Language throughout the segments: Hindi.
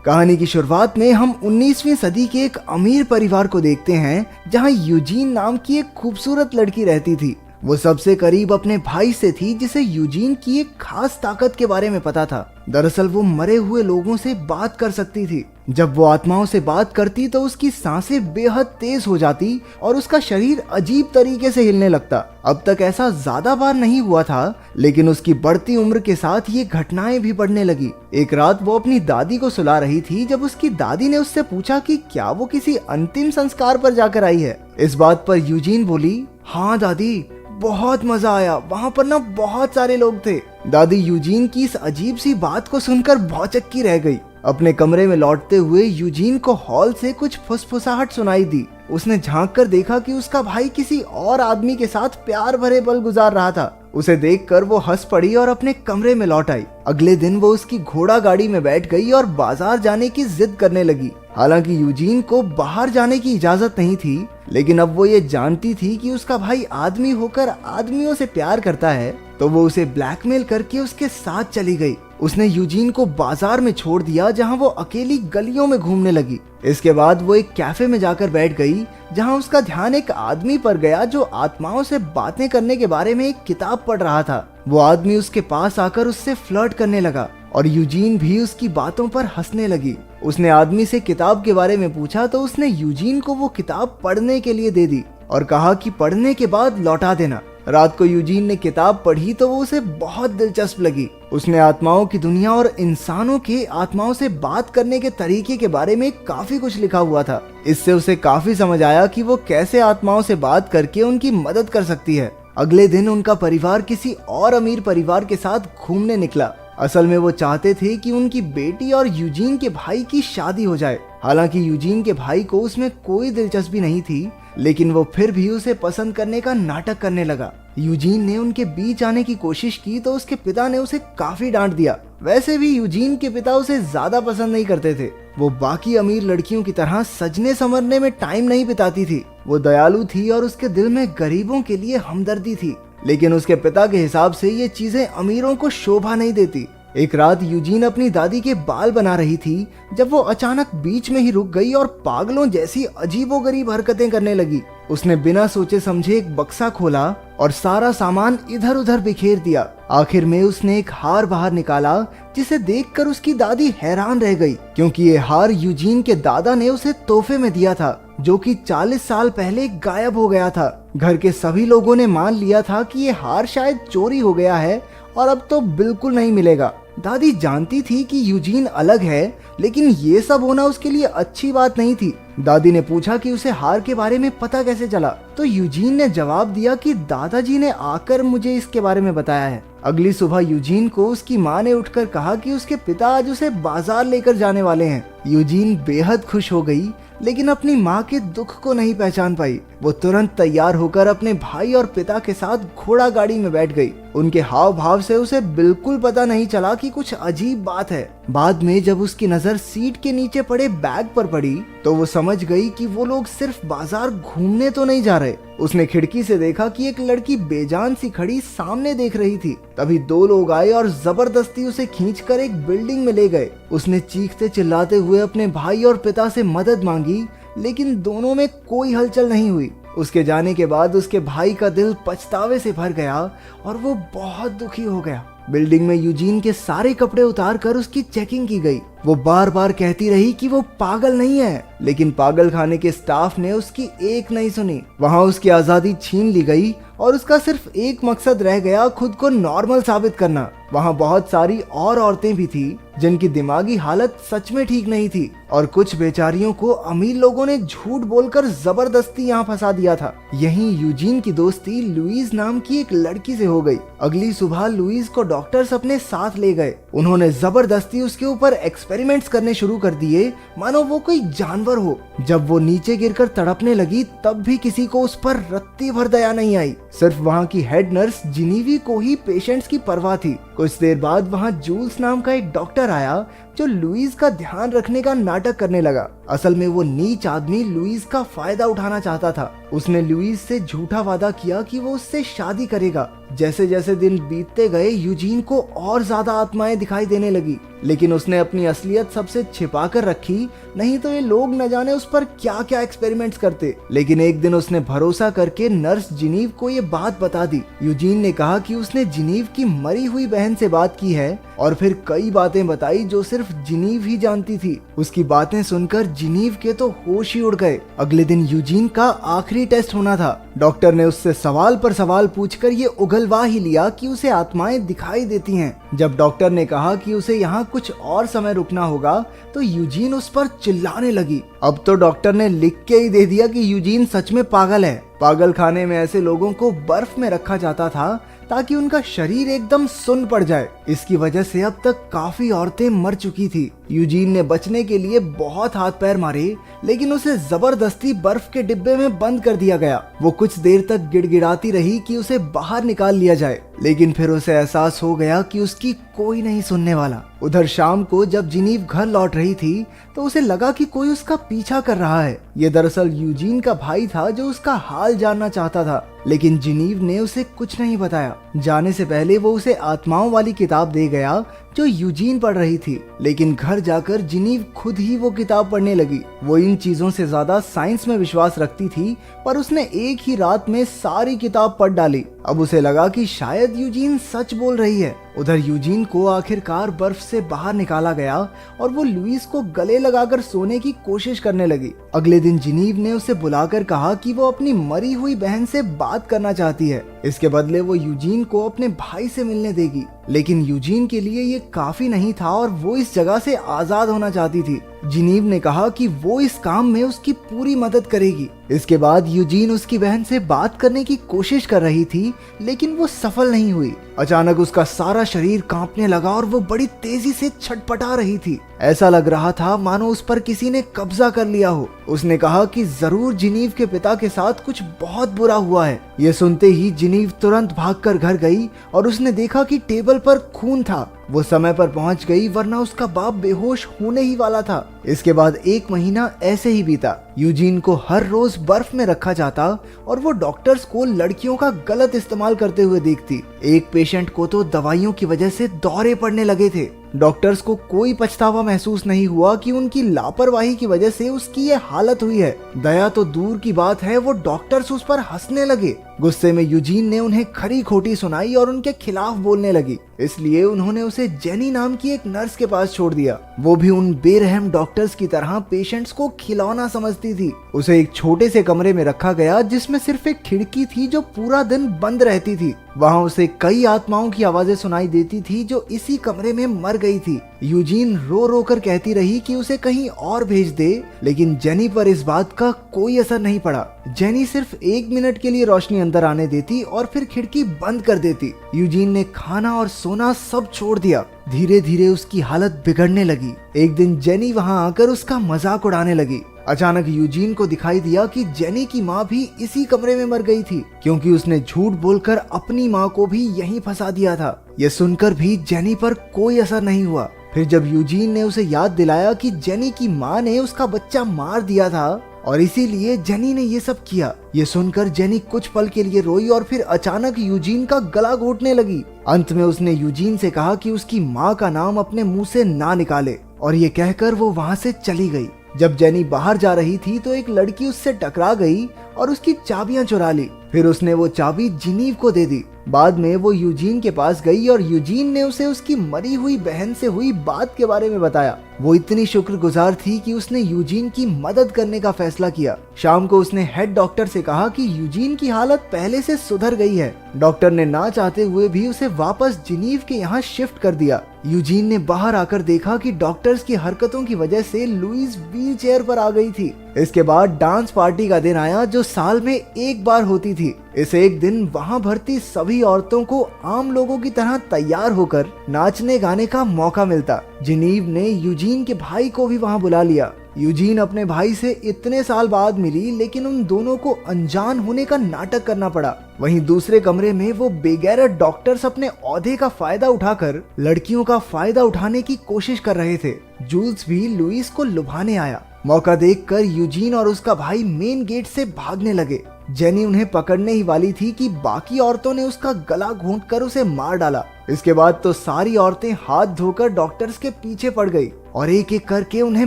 कहानी की शुरुआत में हम 19वीं सदी के एक अमीर परिवार को देखते हैं जहां यूजीन नाम की एक खूबसूरत लड़की रहती थी। वो सबसे करीब अपने भाई से थी जिसे यूजीन की एक खास ताकत के बारे में पता था। दरअसल वो मरे हुए लोगों से बात कर सकती थी। जब वो आत्माओं से बात करती तो उसकी सांसें बेहद तेज हो जाती और उसका शरीर अजीब तरीके से हिलने लगता। अब तक ऐसा ज्यादा बार नहीं हुआ था, लेकिन उसकी बढ़ती उम्र के साथ ये घटनाएं भी बढ़ने लगी। एक रात वो अपनी दादी को सुला रही थी जब उसकी दादी ने उससे पूछा कि क्या वो किसी अंतिम संस्कार पर जाकर आई है। इस बात पर यूजीन बोली, हाँ दादी, बहुत मजा आया, वहाँ पर ना बहुत सारे लोग थे। दादी यूजीन की इस अजीब सी बात को सुनकर भौचक्की रह गई। अपने कमरे में लौटते हुए यूजीन को हॉल से कुछ फुसफुसाहट सुनाई दी। उसने झांक कर देखा कि उसका भाई किसी और आदमी के साथ प्यार भरे पल गुजार रहा था। उसे देखकर वो हंस पड़ी और अपने कमरे में लौट आई। अगले दिन वो उसकी घोड़ा गाड़ी में बैठ गई और बाजार जाने की जिद करने लगी। हालांकि यूजीन को बाहर जाने की इजाजत नहीं थी, लेकिन अब वो ये जानती थी कि उसका भाई आदमी होकर आदमियों से प्यार करता है, तो वो उसे ब्लैकमेल करके उसके साथ चली गई। उसने यूजीन को बाजार में छोड़ दिया जहां वो अकेली गलियों में घूमने लगी। इसके बाद वो एक कैफे में जाकर बैठ गई जहां उसका ध्यान एक आदमी पर गया जो आत्माओं से बातें करने के बारे में एक किताब पढ़ रहा था। वो आदमी उसके पास आकर उससे फ्लर्ट करने लगा और यूजीन भी उसकी बातों पर हंसने लगी। उसने आदमी से किताब के बारे में पूछा तो उसने यूजीन को वो किताब पढ़ने के लिए दे दी और कहा कि पढ़ने के बाद लौटा देना। रात को यूजीन ने किताब पढ़ी तो वो उसे बहुत दिलचस्प लगी। उसने आत्माओं की दुनिया और इंसानों के आत्माओं से बात करने के तरीके के बारे में काफी कुछ लिखा हुआ था। इससे उसे काफी समझ आया कि वो कैसे आत्माओं से बात करके उनकी मदद कर सकती है। अगले दिन उनका परिवार किसी और अमीर परिवार के साथ घूमने निकला। असल में वो चाहते थे कि उनकी बेटी और यूजीन के भाई की शादी हो जाए। हालांकि यूजीन के भाई को उसमें कोई दिलचस्पी नहीं थी, लेकिन वो फिर भी उसे पसंद करने का नाटक करने लगा। यूजीन ने उनके बीच आने की कोशिश की तो उसके पिता ने उसे काफी डांट दिया। वैसे भी यूजीन के पिता उसे ज्यादा पसंद नहीं करते थे। वो बाकी अमीर लड़कियों की तरह सजने संवरने में टाइम नहीं बिताती थी। वो दयालु थी और उसके दिल में गरीबों के लिए हमदर्दी थी, लेकिन उसके पिता के हिसाब से ये चीजें अमीरों को शोभा नहीं देती। एक रात यूजीन अपनी दादी के बाल बना रही थी जब वो अचानक बीच में ही रुक गई और पागलों जैसी अजीबोगरीब हरकतें करने लगी। उसने बिना सोचे समझे एक बक्सा खोला और सारा सामान इधर उधर बिखेर दिया। आखिर में उसने एक हार बाहर निकाला जिसे देखकर उसकी दादी हैरान रह गई, क्योंकि ये हार यूजीन के दादा ने उसे तोहफे में दिया था, जो कि 40 साल पहले गायब हो गया था। घर के सभी लोगों ने मान लिया था कि ये हार शायद चोरी हो गया है और अब तो बिल्कुल नहीं मिलेगा। दादी जानती थी कि यूजीन अलग है, लेकिन ये सब होना उसके लिए अच्छी बात नहीं थी। दादी ने पूछा कि उसे हार के बारे में पता कैसे चला, तो यूजीन ने जवाब दिया कि दादाजी ने आकर मुझे इसके बारे में बताया है। अगली सुबह यूजीन को उसकी माँ ने उठकर कहा कि उसके पिता आज उसे बाजार लेकर जाने वाले हैं। यूजीन बेहद खुश हो गई, लेकिन अपनी माँ के दुख को नहीं पहचान पाई। वो तुरंत तैयार होकर अपने भाई और पिता के साथ घोड़ा गाड़ी में बैठ गई। उनके हाव भाव से उसे बिल्कुल पता नहीं चला कि कुछ अजीब बात है। बाद में जब उसकी नजर सीट के नीचे पड़े बैग पर पड़ी तो वो समझ गई कि वो लोग सिर्फ बाजार घूमने तो नहीं जा रहे। उसने खिड़की से देखा कि एक लड़की बेजान सी खड़ी सामने देख रही थी। तभी दो लोग आए और जबरदस्ती उसे खींचकर एक बिल्डिंग में ले गए। उसने चीखते चिल्लाते हुए अपने भाई और पिता से मदद मांगी, लेकिन दोनों में कोई हलचल नहीं हुई। उसके जाने के बाद उसके भाई का दिल पछतावे से भर गया और वो बहुत दुखी हो गया। बिल्डिंग में यूजीन के सारे कपड़े उतार कर उसकी चेकिंग की गई। वो बार बार कहती रही कि वो पागल नहीं है, लेकिन पागल खाने के स्टाफ ने उसकी एक नहीं सुनी। वहाँ उसकी आजादी छीन ली गई और उसका सिर्फ एक मकसद रह गया, खुद को नॉर्मल साबित करना। वहाँ बहुत सारी और औरतें भी थी जिनकी दिमागी हालत सच में ठीक नहीं थी और कुछ बेचारियों को अमीर लोगों ने झूठ बोलकर जबरदस्ती यहाँ फंसा दिया था। यहीं यूजीन की दोस्ती लुईस नाम की एक लड़की से हो गई। अगली सुबह लुईस को डॉक्टर्स अपने साथ ले गए। उन्होंने जबरदस्ती उसके ऊपर एक्सपेरिमेंट्स करने शुरू कर दिए, मानो वो कोई जानवर हो। जब वो नीचे गिरकर तड़पने लगी तब भी किसी को उस पर रत्ती भर दया नहीं आई। सिर्फ वहाँ की हेड नर्स जिनीवी को ही पेशेंट्स की परवाह थी। कुछ देर बाद वहाँ जूल्स नाम का एक डॉक्टर आया जो लुइस का ध्यान रखने का नाटक करने लगा। असल में वो नीच आदमी लुइस का फायदा उठाना चाहता था। उसने लुइस से झूठा वादा किया कि वो उससे शादी करेगा। जैसे जैसे दिन बीतते गए यूजीन को और ज्यादा आत्माएं दिखाई देने लगी, लेकिन उसने अपनी असलियत सबसे छिपा कर रखी, नहीं तो ये लोग न जाने उस पर क्या क्या एक्सपेरिमेंट्स करते। लेकिन एक दिन उसने भरोसा करके नर्स जिनीव को ये बात बता दी। यूजीन ने कहा कि उसने जिनीव की मरी हुई बहन से बात की है और फिर कई बातें बताई जो सिर्फ जिनीव ही जानती थी। उसकी बातें सुनकर जिनीव के तो होश ही उड़ गए। अगले दिन यूजीन का आखिरी टेस्ट होना था। डॉक्टर ने उससे सवाल पर सवाल पूछकर ये उगलवा ही लिया कि उसे आत्माएं दिखाई देती हैं। जब डॉक्टर ने कहा कि उसे यहाँ कुछ और समय रुकना होगा तो यूजीन उस पर चिल्लाने लगी। अब तो डॉक्टर ने लिख के ही दे दिया कि यूजीन सच में पागल है। पागल खाने में ऐसे लोगों को बर्फ में रखा जाता था ताकि उनका शरीर एकदम सुन्न पड़ जाए। इसकी वजह से अब तक काफी औरतें मर चुकी थी। यूजीन ने बचने के लिए बहुत हाथ पैर मारे, लेकिन उसे जबरदस्ती बर्फ के डिब्बे में बंद कर दिया गया। वो कुछ देर तक गिड़गिड़ाती रही कि उसे बाहर निकाल लिया जाए, लेकिन फिर उसे एहसास हो गया कि उसकी कोई नहीं सुनने वाला। उधर शाम को जब जिनीव घर लौट रही थी तो उसे लगा कि कोई उसका पीछा कर रहा है। ये दरअसल यूजीन का भाई था जो उसका हाल जानना चाहता था, लेकिन जिनीव ने उसे कुछ नहीं बताया। जाने से पहले वो उसे आत्माओं वाली किताब दे गया जो यूजीन पढ़ रही थी, लेकिन घर जाकर जिनीव खुद ही वो किताब पढ़ने लगी। वो इन चीजों से ज्यादा साइंस में विश्वास रखती थी, पर उसने एक ही रात में सारी किताब पढ़ डाली। अब उसे लगा कि शायद यूजीन सच बोल रही है। उधर यूजीन को आखिरकार बर्फ से बाहर निकाला गया और वो लुइस को गले लगाकर सोने की कोशिश करने लगी। अगले दिन जिनीव ने उसे बुलाकर कहा कि वो अपनी मरी हुई बहन से बात करना चाहती है। इसके बदले वो यूजीन को अपने भाई से मिलने देगी, लेकिन यूजीन के लिए ये काफी नहीं था और वो इस जगह से आजाद होना चाहती थी। जिनीव ने कहा कि वो इस काम में उसकी पूरी मदद करेगी। इसके बाद यूजीन उसकी बहन से बात करने की कोशिश कर रही थी, लेकिन वो सफल नहीं हुई। अचानक उसका सारा शरीर कांपने लगा और वो बड़ी तेजी से छटपटा रही थी। ऐसा लग रहा था मानो उस पर किसी ने कब्जा कर लिया हो। उसने कहा कि जरूर जिनीव के पिता के साथ कुछ बहुत बुरा हुआ है। ये सुनते ही जिनीव तुरंत भागकर घर गई और उसने देखा कि टेबल पर खून था। वो समय पर पहुंच गई, वरना उसका बाप बेहोश होने ही वाला था। इसके बाद 1 महीना ऐसे ही बीता। यूजीन को हर रोज बर्फ में रखा जाता और वो डॉक्टर्स को लड़कियों का गलत इस्तेमाल करते हुए देखती। एक पेशेंट को तो दवाइयों की वजह से दौरे पड़ने लगे थे। डॉक्टर्स को कोई पछतावा महसूस नहीं हुआ कि उनकी लापरवाही की वजह से उसकी ये हालत हुई है। दया तो दूर की बात है, वो डॉक्टर्स उस पर हंसने लगे। गुस्से में यूजीन ने उन्हें खरी खोटी सुनाई और उनके खिलाफ बोलने लगी। इसलिए उन्होंने उसे जेनी नाम की एक नर्स के पास छोड़ दिया। वो भी उन बेरहम डॉक्टर्स की तरह पेशेंट्स को खिलौना समझती थी। उसे एक छोटे से कमरे में रखा गया जिसमें सिर्फ एक खिड़की थी जो पूरा दिन बंद रहती थी। वहाँ उसे कई आत्माओं की आवाजें सुनाई देती थी जो इसी कमरे में मर गई थी। यूजीन रो रो कर कहती रही कि उसे कहीं और भेज दे, लेकिन जेनी पर इस बात का कोई असर नहीं पड़ा। जेनी सिर्फ 1 मिनट के लिए रोशनी अंदर आने देती और फिर खिड़की बंद कर देती। यूजीन ने खाना और सोना सब छोड़ दिया। धीरे धीरे उसकी हालत बिगड़ने लगी। एक दिन जेनी वहाँ आकर उसका मजाक उड़ाने लगी। अचानक यूजीन को दिखाई दिया कि जेनी की माँ भी इसी कमरे में मर गई थी, क्योंकि उसने झूठ बोलकर अपनी माँ को भी यहीं फंसा दिया था। ये सुनकर भी जेनी पर कोई असर नहीं हुआ। फिर जब यूजीन ने उसे याद दिलाया कि जेनी की माँ ने उसका बच्चा मार दिया था और इसीलिए जेनी ने ये सब किया, ये सुनकर जेनी कुछ पल के लिए रोई और फिर अचानक यूजीन का गला घोटने लगी। अंत में उसने यूजीन से कहा कि उसकी माँ का नाम अपने मुंह से ना निकाले, और ये कहकर वो वहाँ से चली गई। जब जेनी बाहर जा रही थी तो एक लड़की उससे टकरा गई और उसकी चाबियां चुरा ली। फिर उसने वो चाबी जिनीव को दे दी। बाद में वो यूजीन के पास गई और यूजीन ने उसे उसकी मरी हुई बहन से हुई बात के बारे में बताया। वो इतनी शुक्रगुजार थी कि उसने यूजीन की मदद करने का फैसला किया। शाम को उसने हेड डॉक्टर से कहा कि यूजीन की हालत पहले से सुधर गई है। डॉक्टर ने ना चाहते हुए भी उसे वापस जिनीव के यहाँ शिफ्ट कर दिया। यूजीन ने बाहर आकर देखा कि डॉक्टर्स की हरकतों की वजह से लुइस व्हीलचेयर पर आ गई थी। इसके बाद डांस पार्टी का दिन आया जो साल में 1 बार होती थी। इस एक दिन वहाँ भर्ती सभी औरतों को आम लोगों की तरह तैयार होकर नाचने गाने का मौका मिलता। जिनीव ने यूजीन के भाई को भी वहाँ बुला लिया। यूजीन अपने भाई से इतने साल बाद मिली, लेकिन उन दोनों को अनजान होने का नाटक करना पड़ा। वहीं दूसरे कमरे में वो बेगैरत डॉक्टर्स अपने ओहदे का फायदा उठाकर लड़कियों का फायदा उठाने की कोशिश कर रहे थे। जूल्स भी लुइस को लुभाने आया। मौका देखकर यूजीन और उसका भाई मेन गेट से भागने लगे। जेनी उन्हें पकड़ने ही वाली थी कि बाकी औरतों ने उसका गला घोंटकर उसे मार डाला। इसके बाद तो सारी औरतें हाथ धोकर डॉक्टर्स के पीछे पड़ गई और एक एक करके उन्हें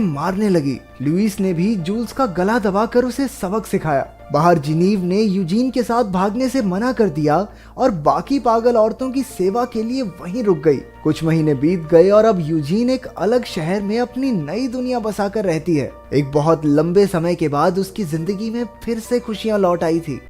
मारने लगी। लुइस ने भी जूल्स का गला दबाकर उसे सबक सिखाया। बाहर जिनीव ने यूजीन के साथ भागने से मना कर दिया और बाकी पागल औरतों की सेवा के लिए वहीं रुक गई। कुछ महीने बीत गए और अब यूजीन एक अलग शहर में अपनी नई दुनिया बसाकर रहती है। एक बहुत लंबे समय के बाद उसकी जिंदगी में फिर से खुशियां लौट आई थी।